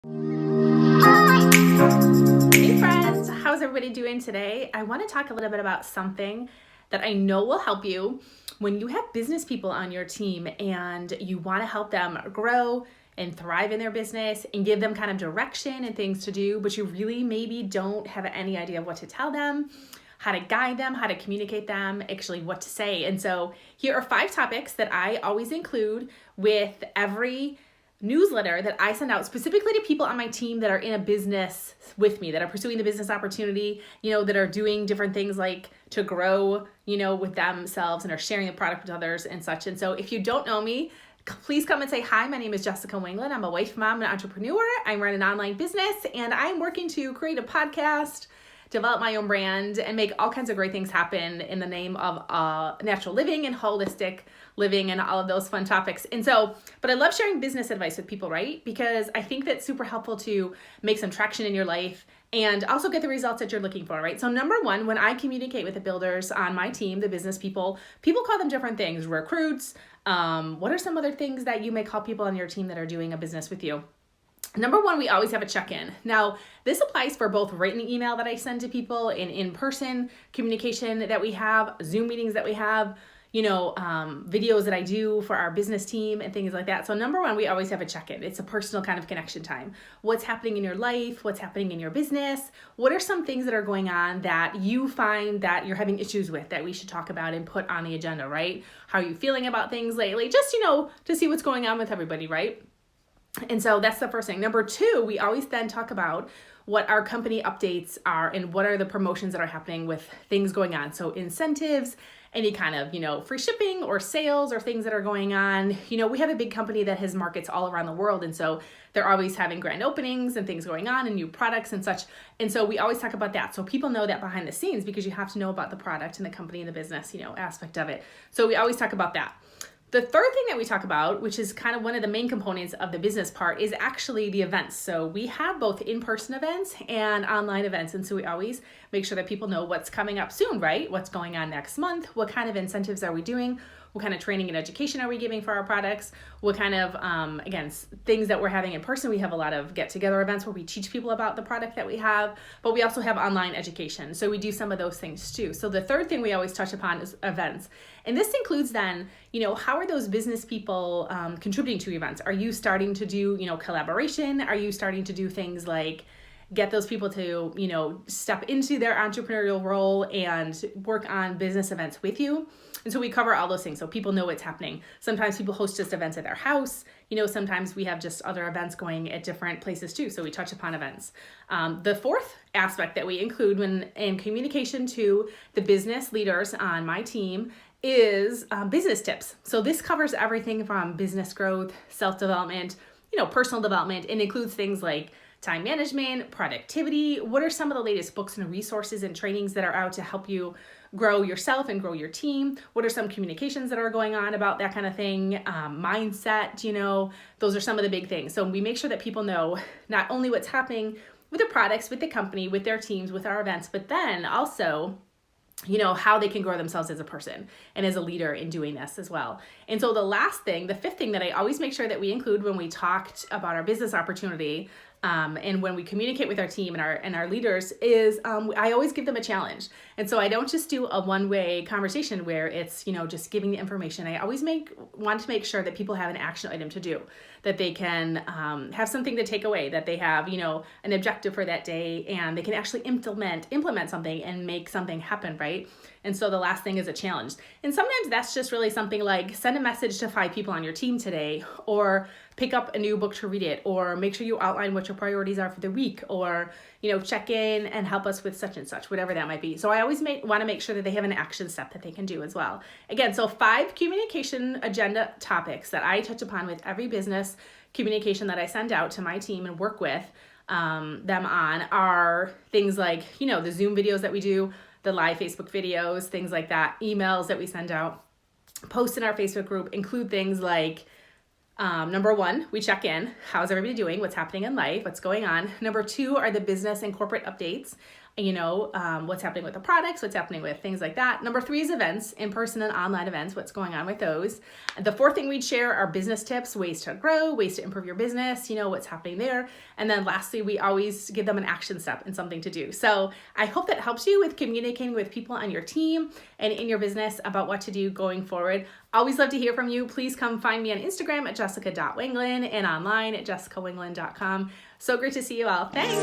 Hey friends, how's everybody doing today? I want to talk a little bit about something that I know will help you when you have business people on your team and you want to help them grow and thrive in their business and give them kind of direction and things to do, but you really maybe don't have any idea of what to tell them, how to guide them, how to communicate them, actually what to say. And so here are 5 topics that I always include with every newsletter that I send out specifically to people on my team that are in a business with me, that are pursuing the business opportunity, that are doing different things like to grow, with themselves and are sharing the product with others and such. And so if you don't know me, please come and say hi. My name is Jessica Wangland. I'm a wife, mom, and entrepreneur. I run an online business and I'm working to create a podcast, develop my own brand, and make all kinds of great things happen in the name of natural living and holistic living and all of those fun topics. And so, but I love sharing business advice with people, right? Because I think that's super helpful to make some traction in your life and also get the results that you're looking for, right? So number 1, when I communicate with the builders on my team, the business people call them different things, recruits. What are some other things that you may call people on your team that are doing a business with you? Number 1, we always have a check-in. Now, this applies for both written email that I send to people and in-person communication that we have, Zoom meetings that we have, videos that I do for our business team and things like that. So number 1, we always have a check-in. It's a personal kind of connection time. What's happening in your life? What's happening in your business? What are some things that are going on that you find that you're having issues with that we should talk about and put on the agenda, right? How are you feeling about things lately? Just, to see what's going on with everybody, right? And so that's the first thing. Number 2, we always then talk about what our company updates are and what are the promotions that are happening with things going on. So incentives, any kind of, free shipping or sales or things that are going on. We have a big company that has markets all around the world. And so they're always having grand openings and things going on and new products and such. And so we always talk about that. So people know that behind the scenes because you have to know about the product and the company and the business, aspect of it. So we always talk about that. The third thing that we talk about, which is kind of one of the main components of the business part, is actually the events. So we have both in-person events and online events. And so we always make sure that people know what's coming up soon, right? What's going on next month? What kind of incentives are we doing? What kind of training and education are we giving for our products? What kind of, things that we're having in person? We have a lot of get-together events where we teach people about the product that we have, but we also have online education. So we do some of those things too. So the third thing we always touch upon is events. And this includes then, how are those business people contributing to events? Are you starting to do, collaboration? Are you starting to do things like get those people to, step into their entrepreneurial role and work on business events with you? And so we cover all those things so people know what's happening. Sometimes people host just events at their house. Sometimes we have just other events going at different places too. So we touch upon events. The fourth aspect that we include when in communication to the business leaders on my team is business tips. So this covers everything from business growth, self-development, personal development, and includes things like time management, productivity. What are some of the latest books and resources and trainings that are out to help you grow yourself and grow your team? What are some communications that are going on about that kind of thing? Mindset, those are some of the big things. So we make sure that people know not only what's happening with the products, with the company, with their teams, with our events, but then also how they can grow themselves as a person and as a leader in doing this as well. And so the fifth thing that I always make sure that we include when we talked about our business opportunity and when we communicate with our team and our leaders is I always give them a challenge. And so I don't just do a one-way conversation where it's, just giving the information. I always want to make sure that people have an action item to do, that they can have something to take away, that they have, an objective for that day, and they can actually implement something and make something happen, right? And so the last thing is a challenge. And sometimes that's just really something like send a message to 5 people on your team today, or pick up a new book to read it, or make sure you outline what your priorities are for the week, or, check in and help us with such and such, whatever that might be. So I always want to make sure that they have an action step that they can do as well. Again, so 5 communication agenda topics that I touch upon with every business communication that I send out to my team and work with them on are things like, the Zoom videos that we do, the live Facebook videos, things like that, emails that we send out, posts in our Facebook group, include things like, number 1, we check in. How's everybody doing? What's happening in life? What's going on? Number 2 are the business and corporate updates. what's happening with the products, what's happening with things like that. Number 3 is events, in-person and online events, what's going on with those. The 4th thing we'd share are business tips, ways to grow, ways to improve your business, what's happening there. And then lastly, we always give them an action step and something to do. So I hope that helps you with communicating with people on your team and in your business about what to do going forward. Always love to hear from you. Please come find me on Instagram at jessica.wenglen and online at jessicawenglen.com. So great to see you all. Thanks.